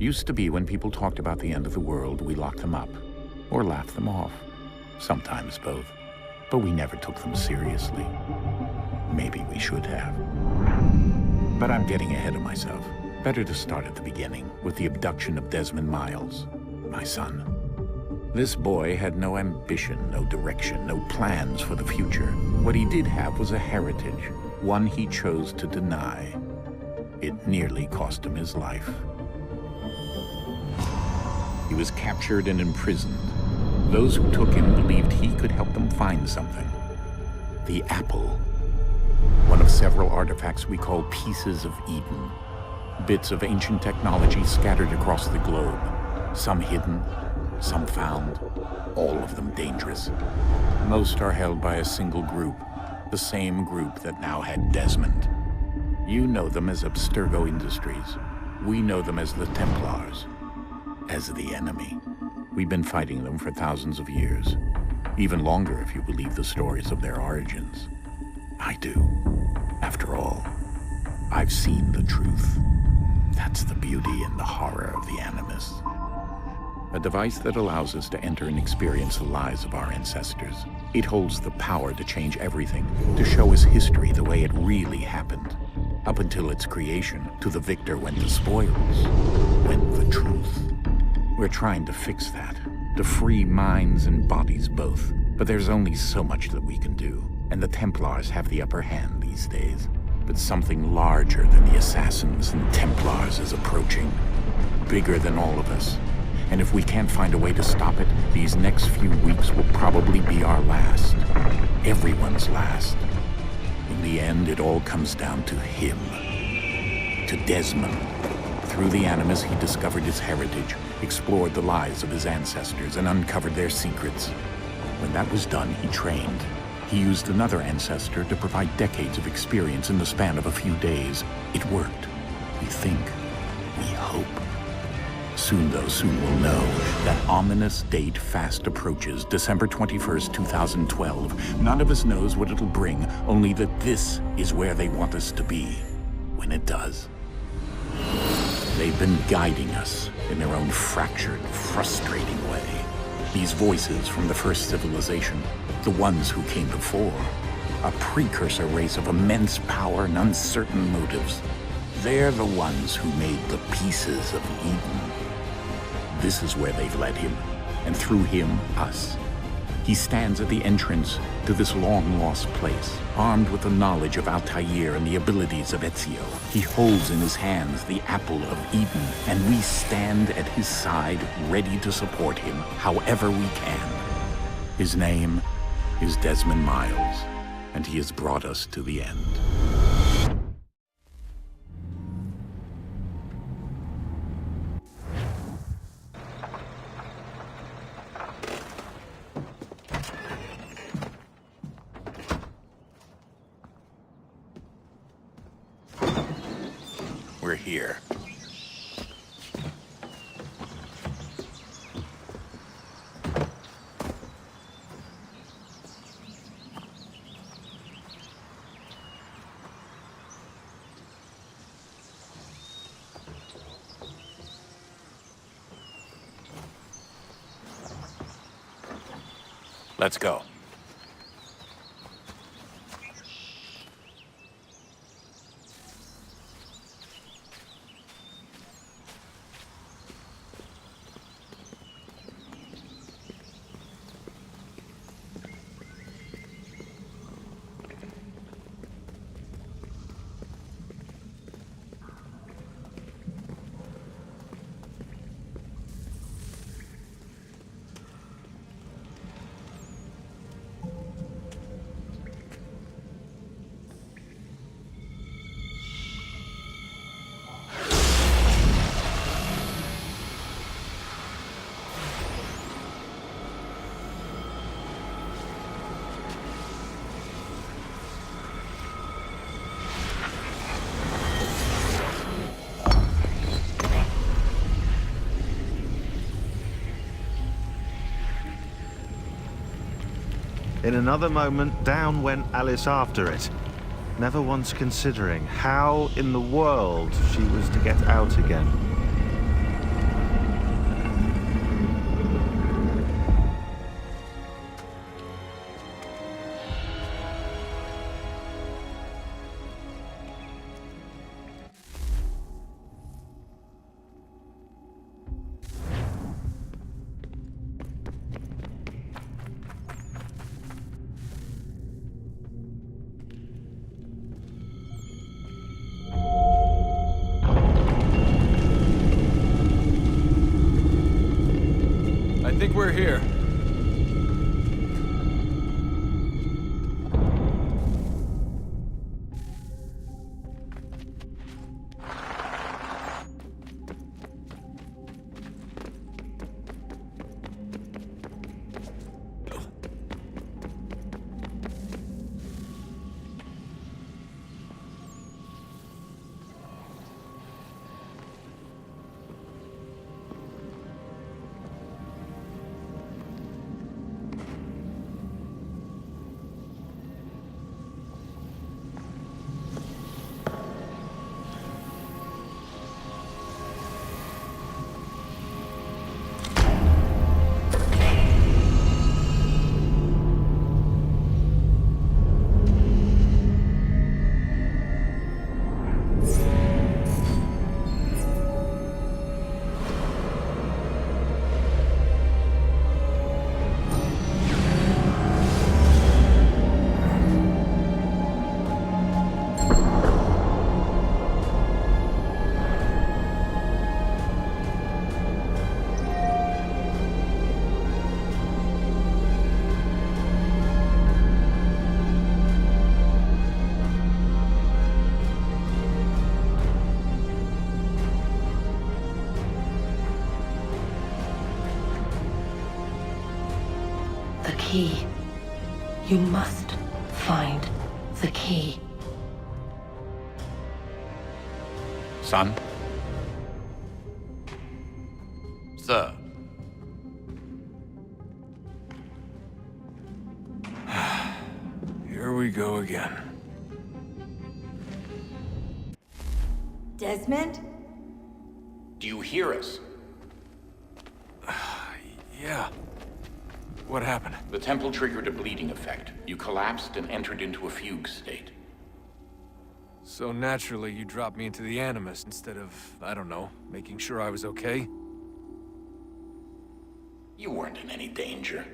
Used to be when people talked about the end of the world, we locked them up. Or laughed them off. Sometimes both. But we never took them seriously. Maybe we should have. But I'm getting ahead of myself. Better to start at the beginning, with the abduction of Desmond Miles, my son. This boy had no ambition, no direction, no plans for the future. What he did have was a heritage, one he chose to deny. It nearly cost him his life. He was captured and imprisoned. Those who took him believed he could help them find something. The apple. One of several artifacts we call pieces of Eden. Bits of ancient technology scattered across the globe. Some hidden, some found, all of them dangerous. Most are held by a single group, the same group that now had Desmond. You know them as Abstergo Industries. We know them as the Templars, as the enemy. We've been fighting them for thousands of years, even longer if you believe the stories of their origins. I do. After all, I've seen the truth. That's the beauty and the horror of the Animus. A device that allows us to enter and experience the lives of our ancestors. It holds the power to change everything, to show us history the way it really happened. Up until its creation, to the victor went the spoils, went the truth. We're trying to fix that, to free minds and bodies both. But there's only so much that we can do, and the Templars have the upper hand these days. But something larger than the Assassins and Templars is approaching, bigger than all of us. And if we can't find a way to stop it, these next few weeks will probably be our last. Everyone's last. In the end, it all comes down to him. To Desmond. Through the Animus, he discovered his heritage, explored the lives of his ancestors, and uncovered their secrets. When that was done, he trained. He used another ancestor to provide decades of experience in the span of a few days. It worked. We think. We hope. Soon, though, soon we'll know. That ominous date fast approaches, December 21st, 2012. None of us knows what it'll bring, only that this is where they want us to be, when it does. They've been guiding us in their own fractured, frustrating way. These voices from the first civilization, the ones who came before, a precursor race of immense power and uncertain motives. They're the ones who made the pieces of Eden. This is where they've led him, and through him, us. He stands at the entrance to this long-lost place, armed with the knowledge of Altair and the abilities of Ezio. He holds in his hands the apple of Eden, and we stand at his side, ready to support him however we can. His name is Desmond Miles, and he has brought us to the end. We're here. Let's go. In another moment, down went Alice after it, never once considering how in the world she was to get out again. we're here. The key. You must find the key. Son? Sir. Here we go again. Desmond? Do you hear us? Yeah. What happened? The temple triggered a bleeding effect. You collapsed and entered into a fugue state. So naturally, you dropped me into the Animus instead of, I don't know, making sure I was okay? You weren't in any danger.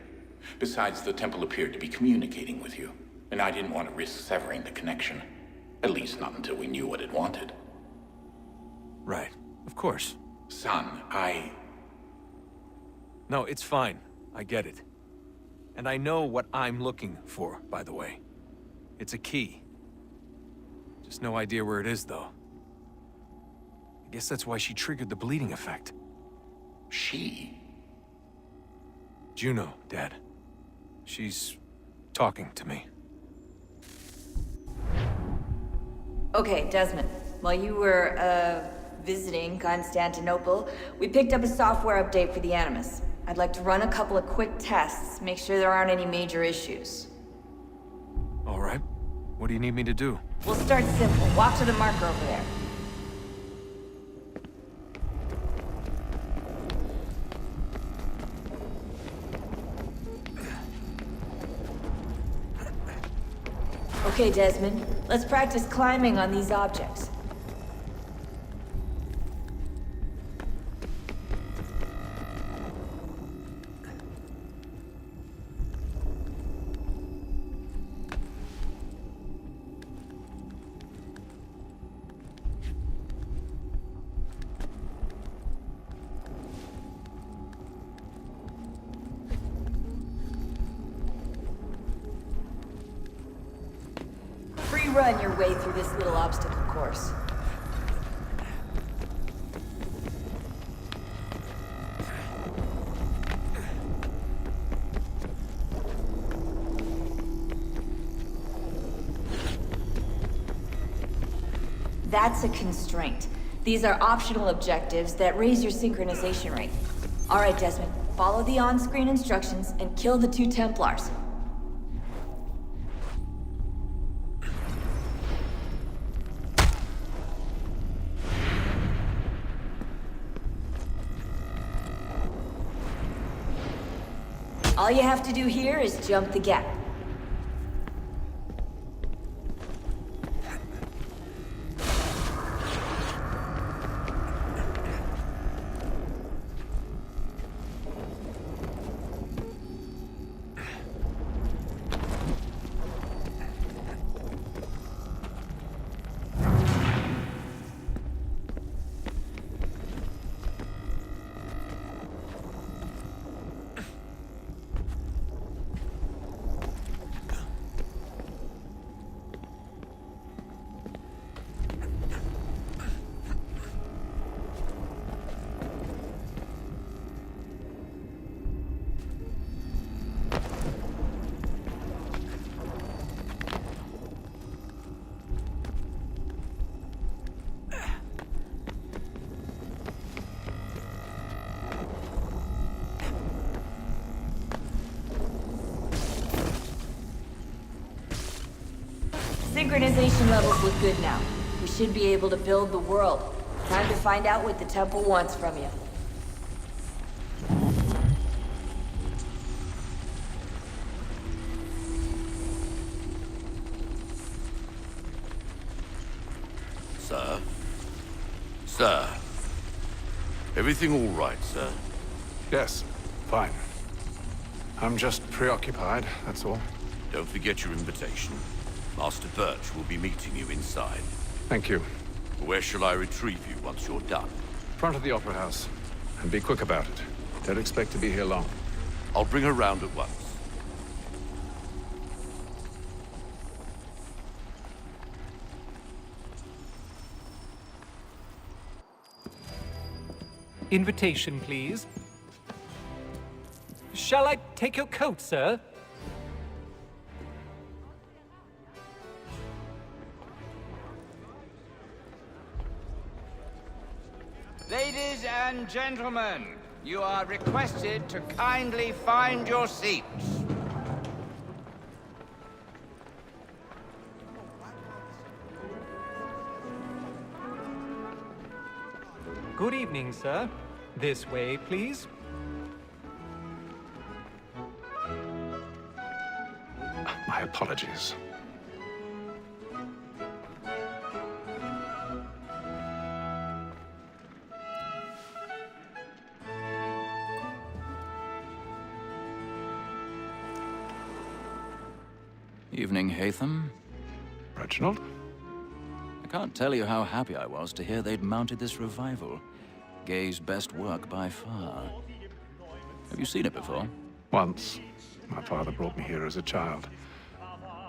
Besides, the temple appeared to be communicating with you, and I didn't want to risk severing the connection. At least not until we knew what it wanted. Right. Of course. Son, No, it's fine. I get it. And I know what I'm looking for, by the way. It's a key. Just no idea where it is, though. I guess that's why she triggered the bleeding effect. She? Juno, Dad. She's talking to me. Okay, Desmond. While you were, visiting Constantinople, we picked up a software update for the Animus. I'd like to run a couple of quick tests, make sure there aren't any major issues. All right. What do you need me to do? We'll start simple. Walk to the marker over there. Okay, Desmond. Let's practice climbing on these objects. Run your way through this little obstacle course. That's a constraint. These are optional objectives that raise your synchronization rate. All right, Desmond, follow the on-screen instructions and kill the 2 Templars. All you have to do here is jump the gap. Synchronization levels look good now. We should be able to build the world. Time to find out what the temple wants from you. Sir? Sir? Everything all right, sir? Yes, fine. I'm just preoccupied, that's all. Don't forget your invitation. Master Birch will be meeting you inside. Thank you. Where shall I retrieve you once you're done? Front of the Opera House. And be quick about it. Don't expect to be here long. I'll bring her round at once. Invitation, please. Shall I take your coat, sir? Ladies and gentlemen, you are requested to kindly find your seats. Good evening, sir. This way, please. My apologies. Evening, Hatham. Reginald? I can't tell you how happy I was to hear they'd mounted this revival. Gay's best work by far. Have you seen it before? Once. My father brought me here as a child.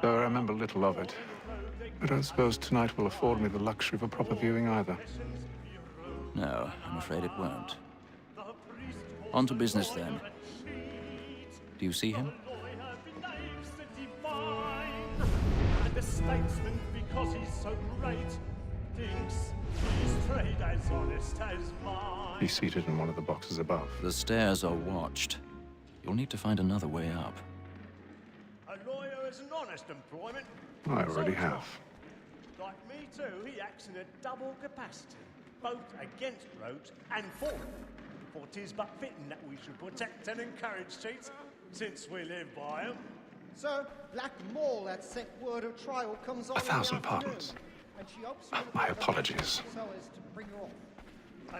Though I remember little of it. I don't suppose tonight will afford me the luxury of a proper viewing either. No, I'm afraid it won't. On to business then. Do you see him? The statesman, because he's so great, thinks his trade as honest as mine. He's seated in one of the boxes above. The stairs are watched. You'll need to find another way up. A lawyer is an honest employment. I already have. Like me too, he acts in a double capacity, both against roads and for them. For 'tis but fitting that we should protect and encourage cheats, since we live by them. Sir, Black Mole had sent word of trial comes on. 1,000 pardons. And she hopes you will My give her apologies. so as to bring her off.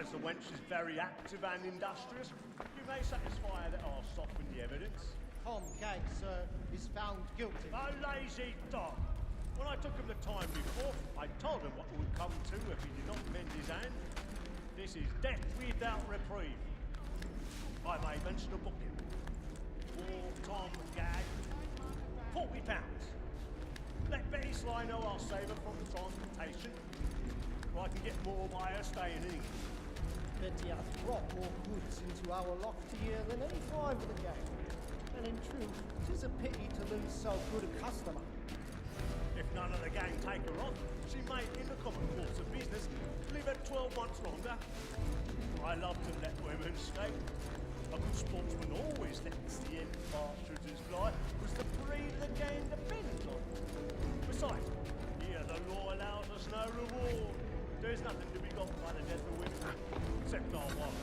As the wench is very active and industrious, you may satisfy her that I'll soften the evidence. Tom Gag, sir, is found guilty. A lazy dog. When I took him the time before, I told him what would come to if he did not mend his hand. This is death without reprieve. I may mention a booking. For Tom Gag, £40. Let Betty Sly know I'll save her from the transportation, or I can get more by her staying in England. Betty hath brought more goods into our loft here than any time of the game. And in truth, 'tis a pity to lose so good a customer. If none of the gang take her on, she may, in the common course of business, live her 12 months longer. I love to let women escape. A good sportsman always lets the end partridges fly, because the breed of the game depends on it. Besides, here the law allows us no reward. There's nothing to be got by the death of women, except our wife.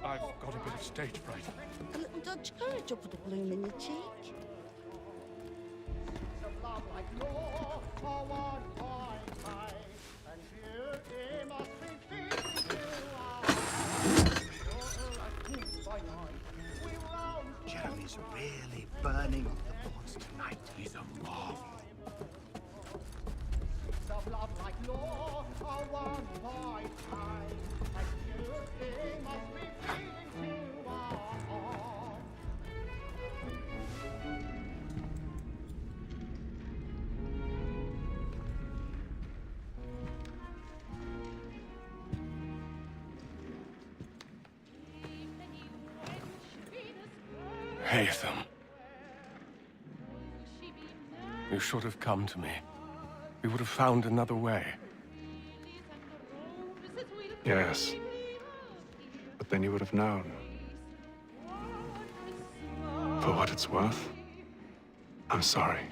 I've got a bit of stage fright. A little Dutch courage will put a bloom in your cheek. Jeremy's really burning up the boards tonight. He's a marvel. Of love like law, a one-point Haytham. You should have come to me. We would have found another way. Yes. But then you would have known. For what it's worth, I'm sorry.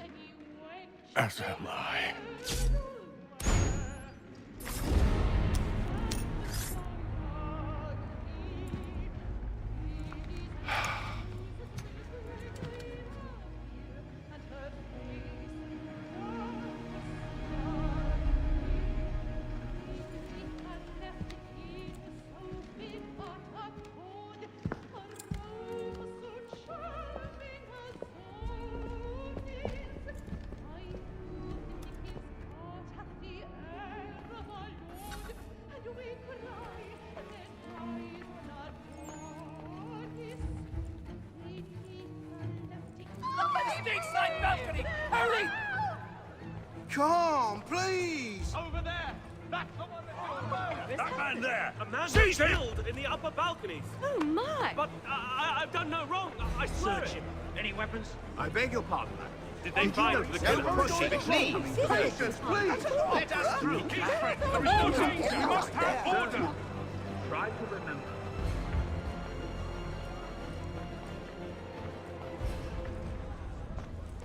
As am I. Hurry! Come, please! Over there! That's the one That man there! A man Seize him! killed in the upper balconies! Oh, my! But I've done no wrong. I swear Search it. him. Any weapons? I beg your pardon, madam. Did they find the killer? Please! Patience, please! Let us through! Keep friends! There is no danger! You must have order! Try to remember.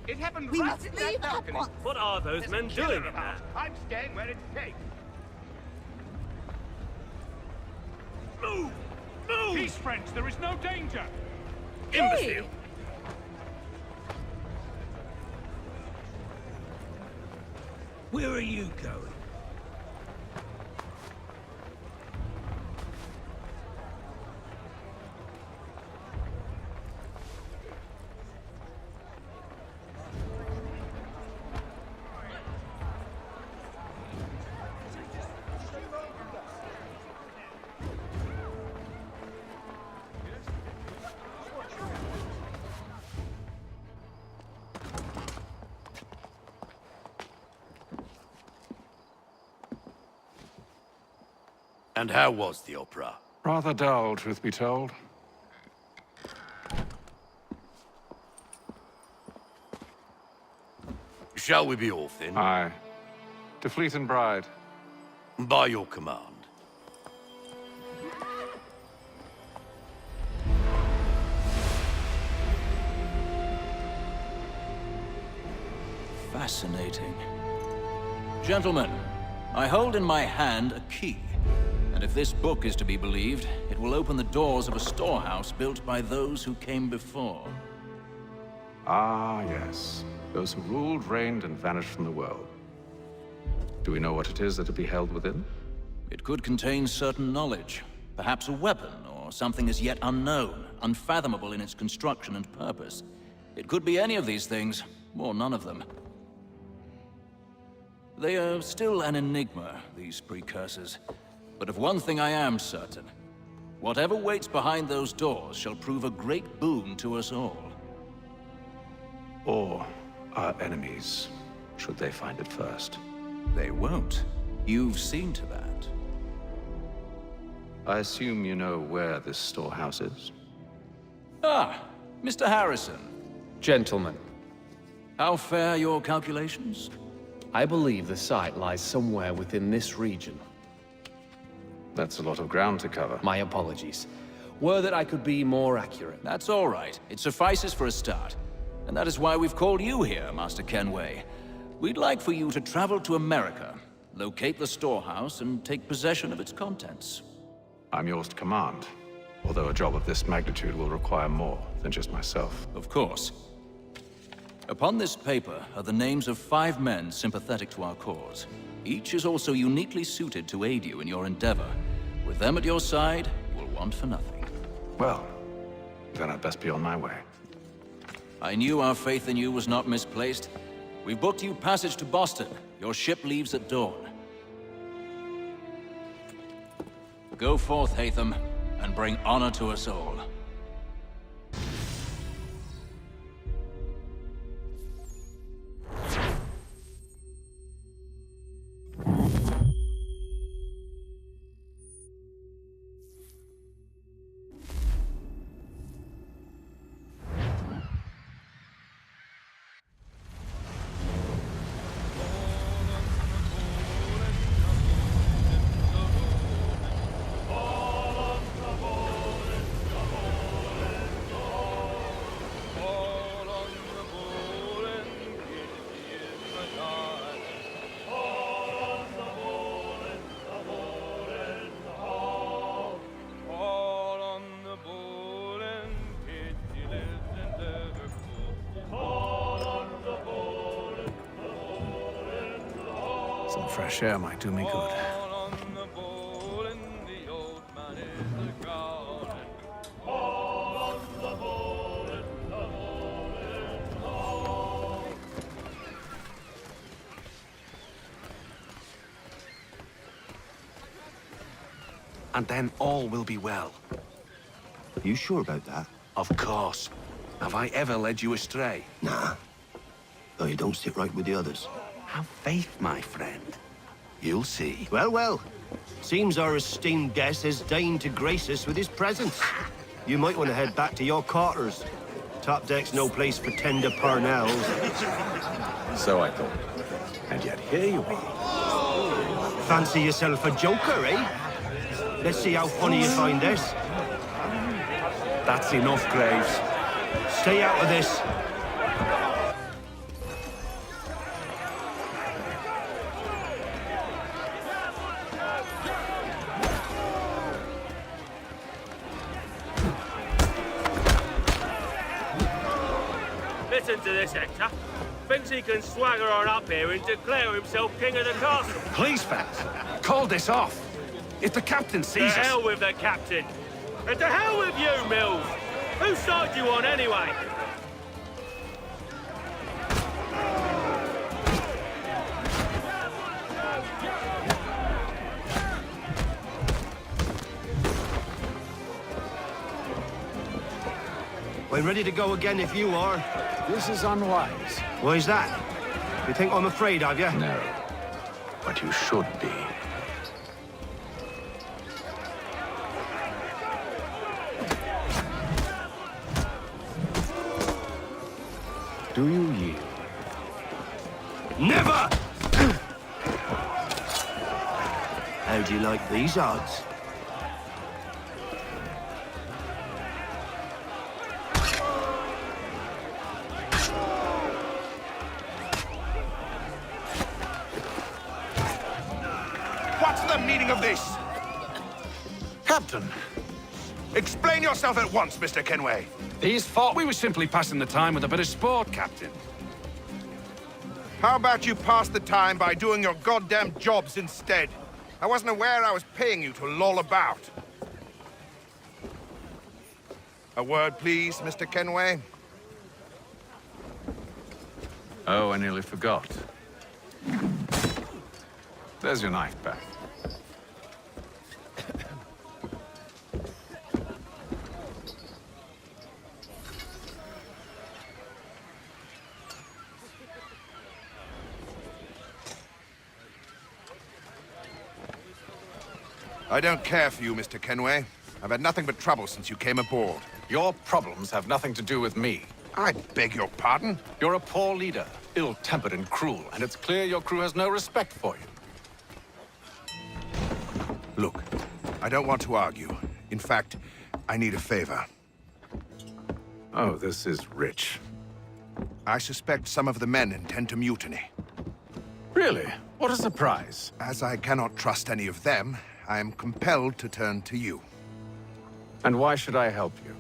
It happened We right must in leave that at balcony. once. What are those There's men a killer doing? about. I'm staying where it's safe. Move! Move! Peace, friends! There is no danger! Imbecile! Where are you going? And how was the opera? Rather dull, truth be told. Shall we be off then? Aye. To Fleet and Bride. By your command. Fascinating. Gentlemen, I hold in my hand a key. And if this book is to be believed, it will open the doors of a storehouse built by those who came before. Ah, yes. Those who ruled, reigned, and vanished from the world. Do we know what it is that will be held within? It could contain certain knowledge. Perhaps a weapon, or something as yet unknown, unfathomable in its construction and purpose. It could be any of these things, or none of them. They are still an enigma, these precursors. But of one thing I am certain. Whatever waits behind those doors shall prove a great boon to us all. Or our enemies, should they find it first. They won't. You've seen to that. I assume you know where this storehouse is? Ah, Mr. Harrison. Gentlemen, How fare your calculations? I believe the site lies somewhere within this region. That's a lot of ground to cover. My apologies. Were that I could be more accurate. That's all right. It suffices for a start. And that is why we've called you here, Master Kenway. We'd like for you to travel to America, locate the storehouse, and take possession of its contents. I'm yours to command, although a job of this magnitude will require more than just myself. Of course. Upon this paper are the names of 5 men sympathetic to our cause. Each is also uniquely suited to aid you in your endeavor. With them at your side, you will want for nothing. Well, then I'd best be on my way. I knew our faith in you was not misplaced. We've booked you passage to Boston. Your ship leaves at dawn. Go forth, Haytham, and bring honor to us all. Fresh air might do me good. And then all will be well. Are you sure about that? Of course. Have I ever led you astray? Nah. Though you don't sit right with the others. Have faith, my friend. You'll see. Well, well. Seems our esteemed guest has deigned to grace us with his presence. You might want to head back to your quarters. Top deck's no place for tender parnells. So I thought. And yet here you are. Fancy yourself a joker, eh? Let's see how funny you find this. That's enough, Graves. Stay out of this. Listen to this, Hector. Thinks he can swagger on up here and declare himself king of the castle. Please, fellas, call this off. If the captain sees us... To hell with the captain. And to hell with you, Mills. Whose side you on, anyway? I'm ready to go again if you are. This is unwise. Why's that? You think I'm afraid of you? No. But you should be. Do you yield? Never! How do you like these odds? What's the meaning of this? Captain! Explain yourself at once, Mr. Kenway. These thought we were simply passing the time with a bit of sport, Captain. How about you pass the time by doing your goddamn jobs instead? I wasn't aware I was paying you to loll about. A word, please, Mr. Kenway. Oh, I nearly forgot. There's your knife back. I don't care for you, Mr. Kenway. I've had nothing but trouble since you came aboard. Your problems have nothing to do with me. I beg your pardon? You're a poor leader, ill-tempered and cruel, and it's clear your crew has no respect for you. Look, I don't want to argue. In fact, I need a favor. Oh, this is rich. I suspect some of the men intend to mutiny. Really? What a surprise. As I cannot trust any of them, I am compelled to turn to you. And why should I help you?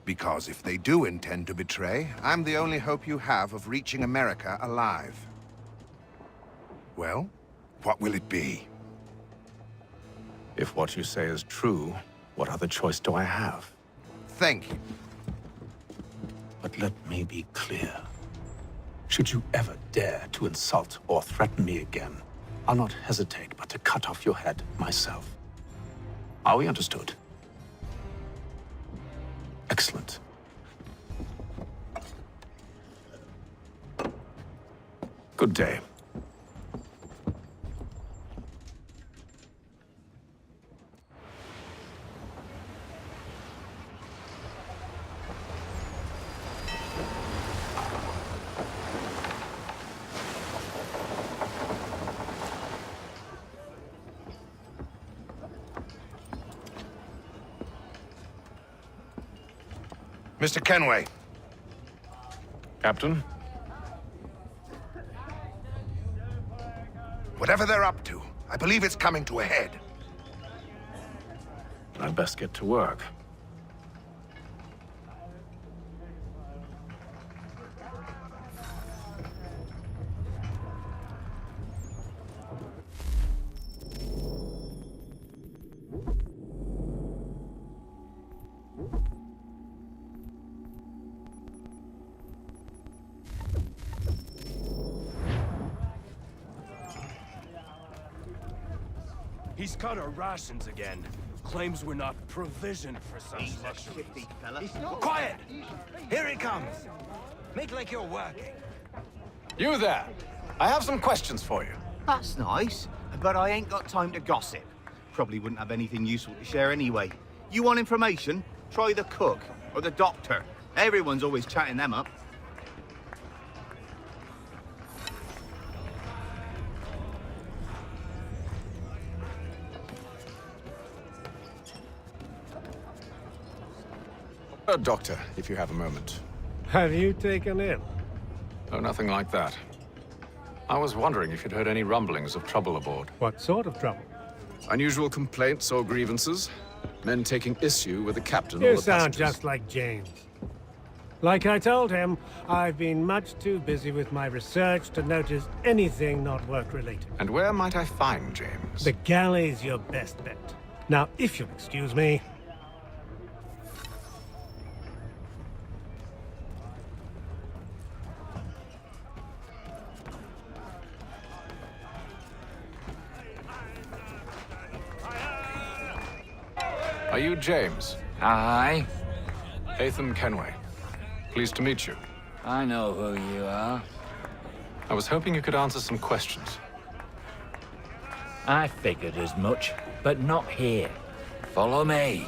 Because if they do intend to betray, I'm the only hope you have of reaching America alive. Well, what will it be? If what you say is true, what other choice do I have? Thank you. But let me be clear. Should you ever dare to insult or threaten me again, I'll not hesitate but to cut off your head myself. Are we understood? Excellent. Good day. Mr. Kenway. Captain? Whatever they're up to, I believe it's coming to a head. I'd best get to work. He's cut our rations again. Claims we're not provisioned for such luxuries. Quiet! Here he comes. Make like you're working. You there! I have some questions for you. That's nice, but I ain't got time to gossip. Probably wouldn't have anything useful to share anyway. You want information? Try the cook or the doctor. Everyone's always chatting them up. Doctor, if you have a moment. Have you taken ill? Oh, nothing like that. I was wondering if you'd heard any rumblings of trouble aboard. What sort of trouble? Unusual complaints or grievances? Men taking issue with the captain or You the sound passengers? just like James. Like I told him, I've been much too busy with my research to notice anything not work-related. And where might I find James? The galley's your best bet. Now, if you'll excuse me... Are you James? Aye. Hatham Kenway. Pleased to meet you. I know who you are. I was hoping you could answer some questions. I figured as much, but not here. Follow me.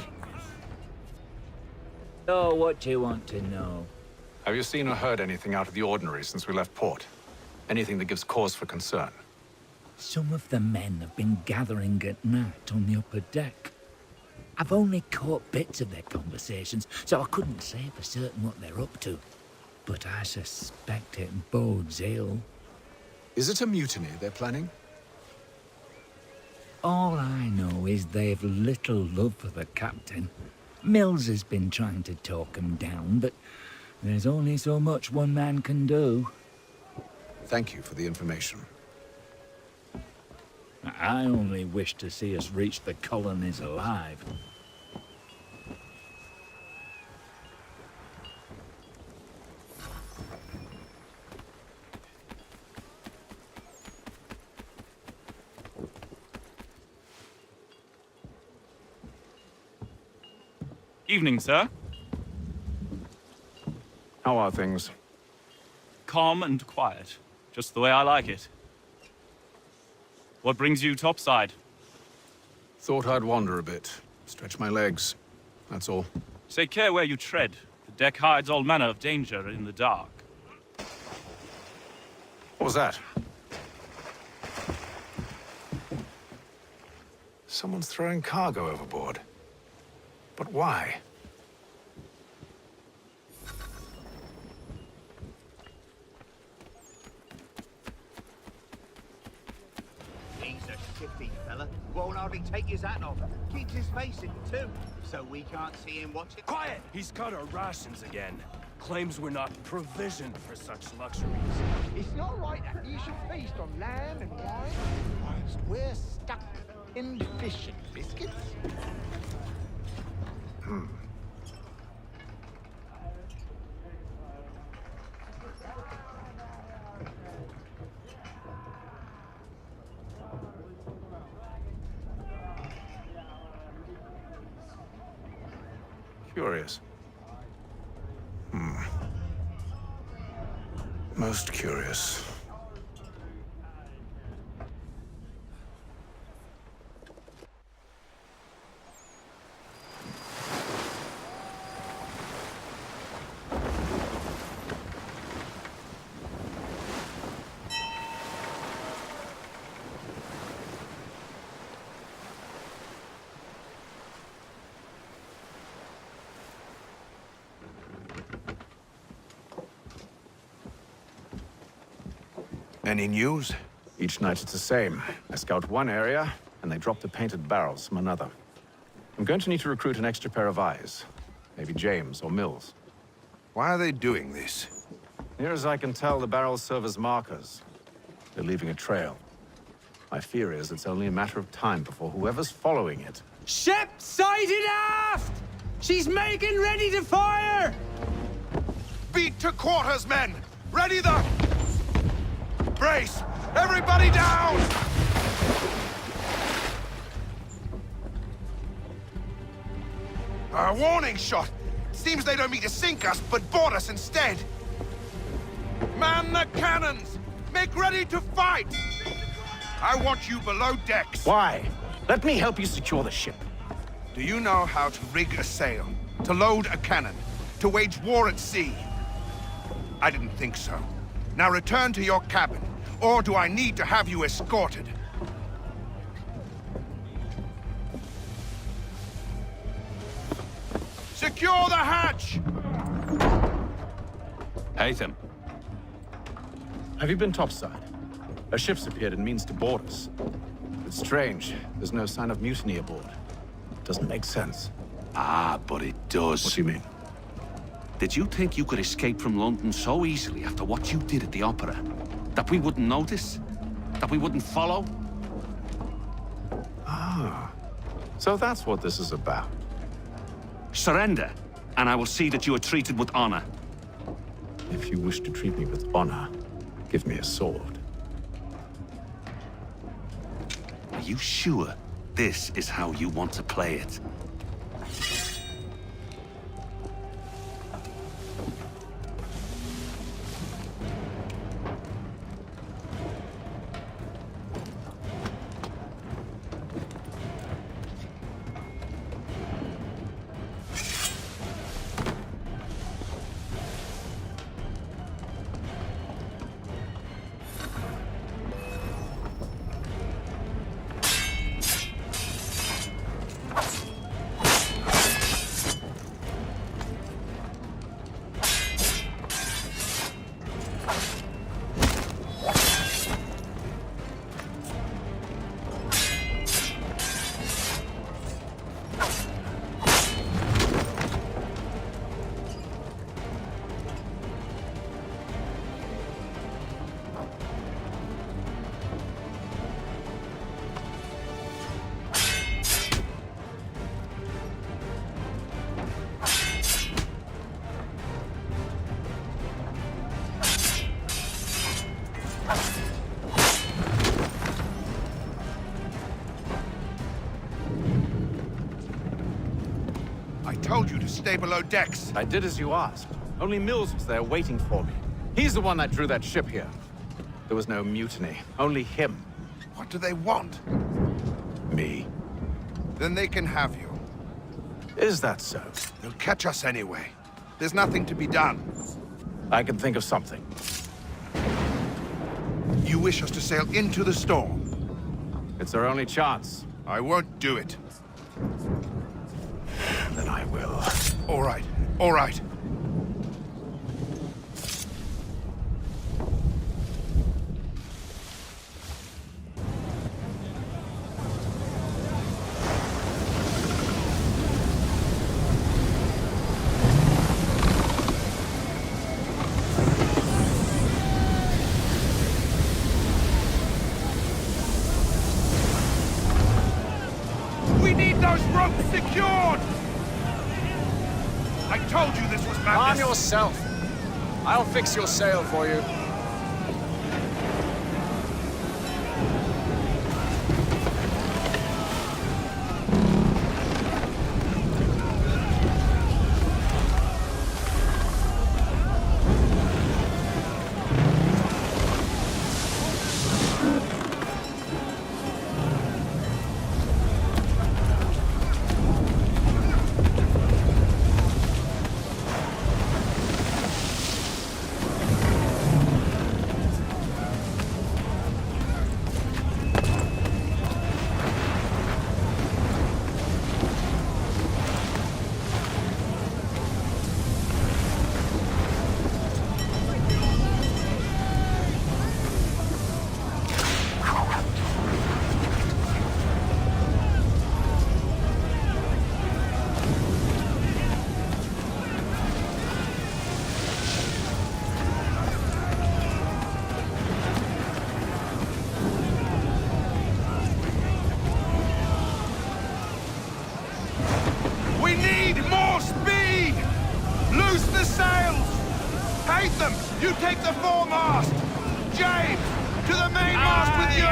So, what do you want to know? Have you seen or heard anything out of the ordinary since we left port? Anything that gives cause for concern? Some of the men have been gathering at night on the upper deck. I've only caught bits of their conversations, so I couldn't say for certain what they're up to. But I suspect it bodes ill. Is it a mutiny they're planning? All I know is they've little love for the captain. Mills has been trying to talk him down, but there's only so much one man can do. Thank you for the information. I only wish to see us reach the colonies alive. Evening, sir. How are things? Calm and quiet. Just the way I like it. What brings you topside? Thought I'd wander a bit. Stretch my legs. That's all. Take care where you tread. The deck hides all manner of danger in the dark. What was that? Someone's throwing cargo overboard. But why? He's a shifty fella. Won't hardly take his hat off. Keeps his face in too, so we can't see him watching. Quiet! He's cut our rations again. Claims we're not provisioned for such luxuries. It's not right that you should feast on lamb and wine whilst we're stuck in fish and biscuits. Curious. Most curious. Any news? Each night it's the same. I scout one area, and they drop the painted barrels from another. I'm going to need to recruit an extra pair of eyes. Maybe James or Mills. Why are they doing this? Near as I can tell, the barrels serve as markers. They're leaving a trail. My fear is it's only a matter of time before whoever's following it... Ship sighted aft! She's making ready to fire! Beat to quarters, men! Ready the... Brace! Everybody down! A warning shot! Seems they don't mean to sink us, but board us instead. Man the cannons! Make ready to fight! I want you below decks. Why? Let me help you secure the ship. Do you know how to rig a sail? To load a cannon? To wage war at sea? I didn't think so. Now return to your cabin, or do I need to have you escorted? Secure the hatch! Haytham. Have you been topside? A ship's appeared and means to board us. It's strange. There's no sign of mutiny aboard. Doesn't make sense. Ah, but it does. What do you mean? Did you think you could escape from London so easily after what you did at the opera? That we wouldn't notice? That we wouldn't follow? Ah. So that's what this is about. Surrender, and I will see that you are treated with honor. If you wish to treat me with honor, give me a sword. Are you sure this is how you want to play it? I told you to stay below decks. I did as you asked. Only Mills was there waiting for me. He's the one that drew that ship here. There was no mutiny, only him. What do they want? Me. Then they can have you. Is that so? They'll catch us anyway. There's nothing to be done. I can think of something. You wish us to sail into the storm? It's our only chance. I won't do it. Then I will. All right, all right. We need those ropes secured! I told you this was madness! Arm yourself. I'll fix your sail for you. We need more speed! Loose the sails! Haytham, you take the foremast! James, to the mainmast with you!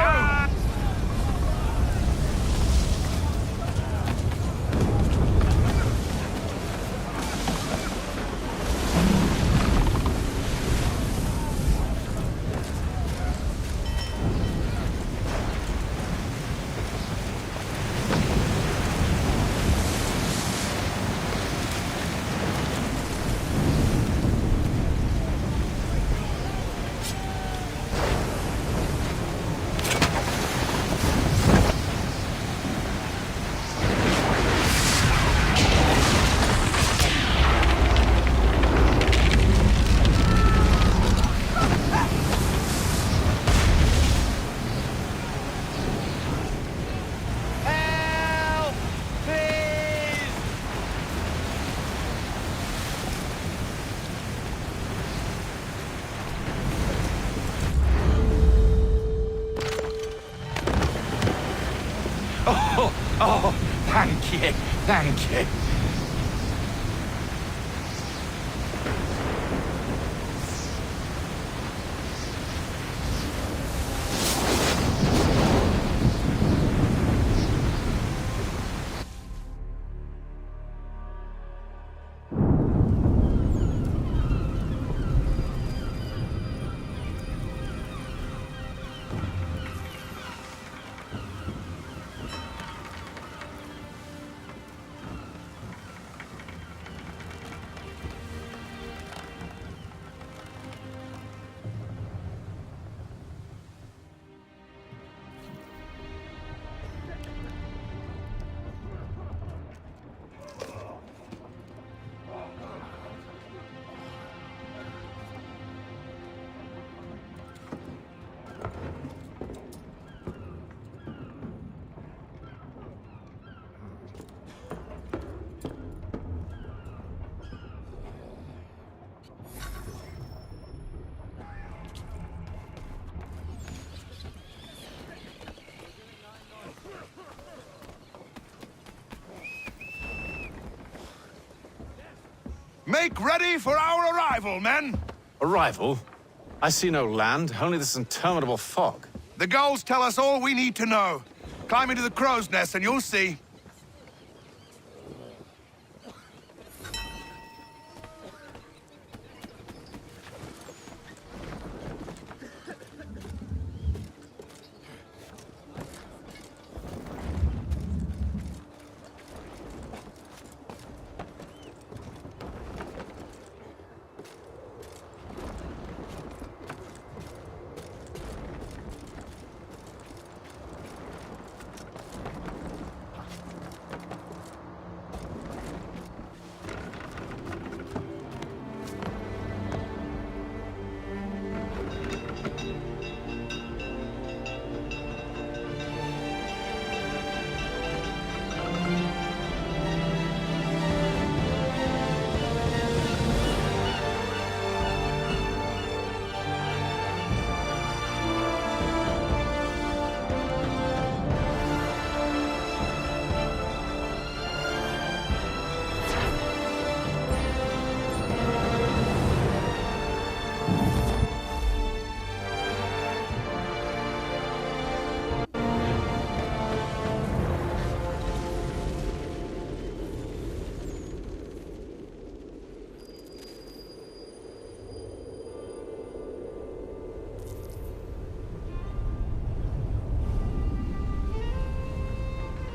Oh, thank you, thank you. Make ready for our arrival, men! Arrival? I see no land, only this interminable fog. The gulls tell us all we need to know. Climb into the crow's nest and you'll see.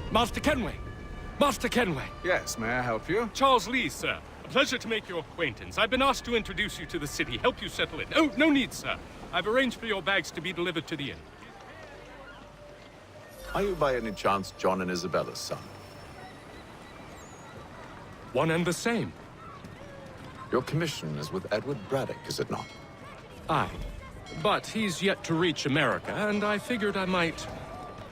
Master Kenway! Master Kenway! Yes, may I help you? Charles Lee, sir. A pleasure to make your acquaintance. I've been asked to introduce you to the city, help you settle in. Oh, no need, sir. I've arranged for your bags to be delivered to the inn. Are you by any chance John and Isabella's son? One and the same. Your commission is with Edward Braddock, is it not? Aye. But he's yet to reach America, and I figured I might...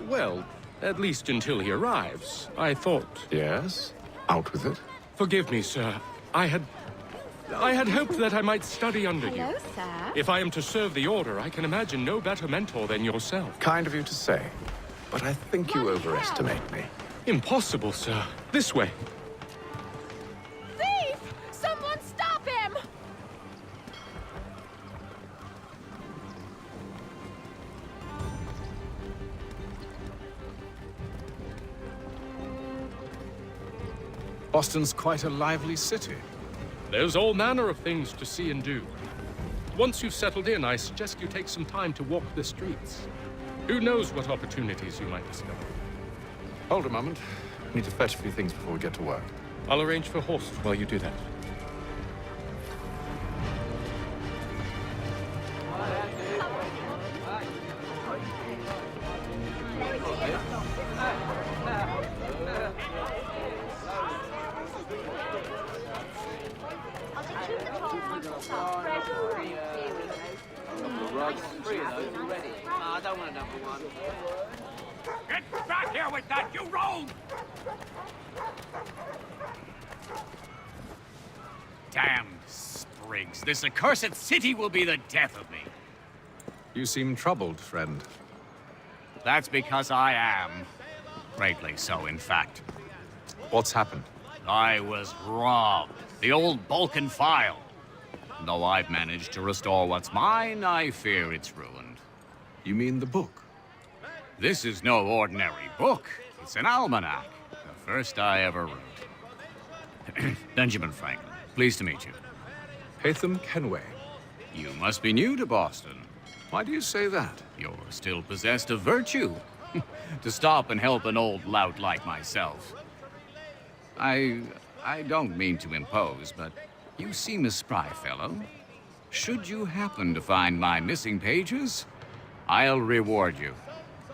well, at least until he arrives. I thought... Yes? Out with it. Forgive me, sir. I had hoped that I might study under you. Hello, sir. If I am to serve the Order, I can imagine no better mentor than yourself. Kind of you to say. But I think you overestimate me. Impossible, sir. This way. Thief! Someone stop him! Boston's quite a lively city. There's all manner of things to see and do. Once you've settled in, I suggest you take some time to walk the streets. Who knows what opportunities you might discover. Hold a moment. I need to fetch a few things before we get to work. I'll arrange for horses while you do that. I don't want another one. Get back here with that, you rogue! Damned sprigs. This accursed city will be the death of me. You seem troubled, friend. That's because I am. Greatly so, in fact. What's happened? I was robbed. The old Balkan file. Though I've managed to restore what's mine, I fear it's ruined. You mean the book? This is no ordinary book. It's an almanac. The first I ever wrote. Benjamin Franklin, pleased to meet you. Hatham Kenway. You must be new to Boston. Why do you say that? You're still possessed of virtue. To stop and help an old lout like myself. I don't mean to impose, but you seem a spry fellow. Should you happen to find my missing pages, I'll reward you.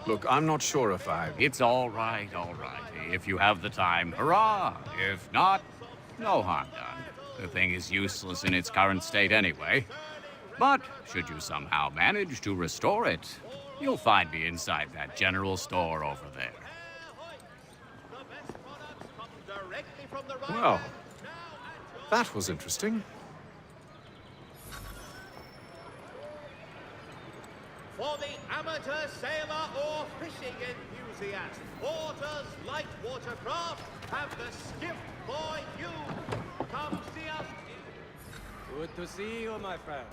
Look, I'm not sure if I... It's all right, all right. If you have the time, hurrah! If not, no harm done. The thing is useless in its current state anyway. But should you somehow manage to restore it, you'll find me inside that general store over there. Well, that was interesting. For the amateur sailor or fishing enthusiast, Porter's light watercraft have the skiff for you. Come see us. Good to see you, my friend.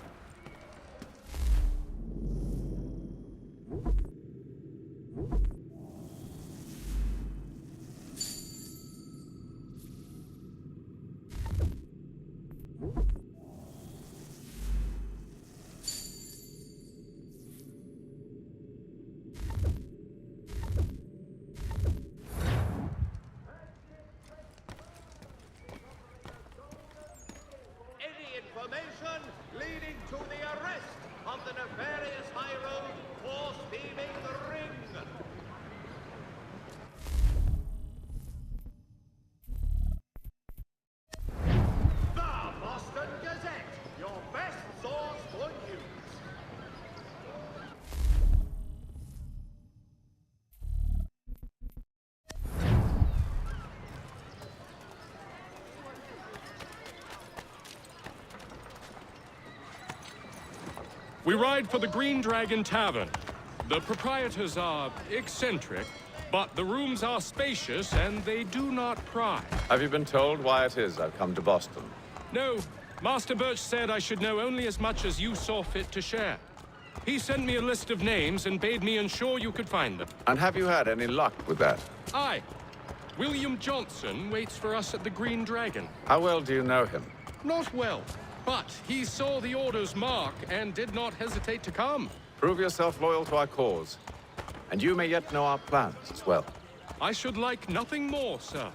Information leading to the arrest of the nefarious high road for steaming the ring. The Boston Gazette, your best source for news. We ride for the Green Dragon Tavern. The proprietors are eccentric, but the rooms are spacious and they do not pry. Have you been told why it is I've come to Boston? No, Master Birch said I should know only as much as you saw fit to share. He sent me a list of names and bade me ensure you could find them. And have you had any luck with that? Aye. William Johnson waits for us at the Green Dragon. How well do you know him? Not well, but he saw the order's mark and did not hesitate to come. Prove yourself loyal to our cause. And you may yet know our plans as well. I should like nothing more, sir.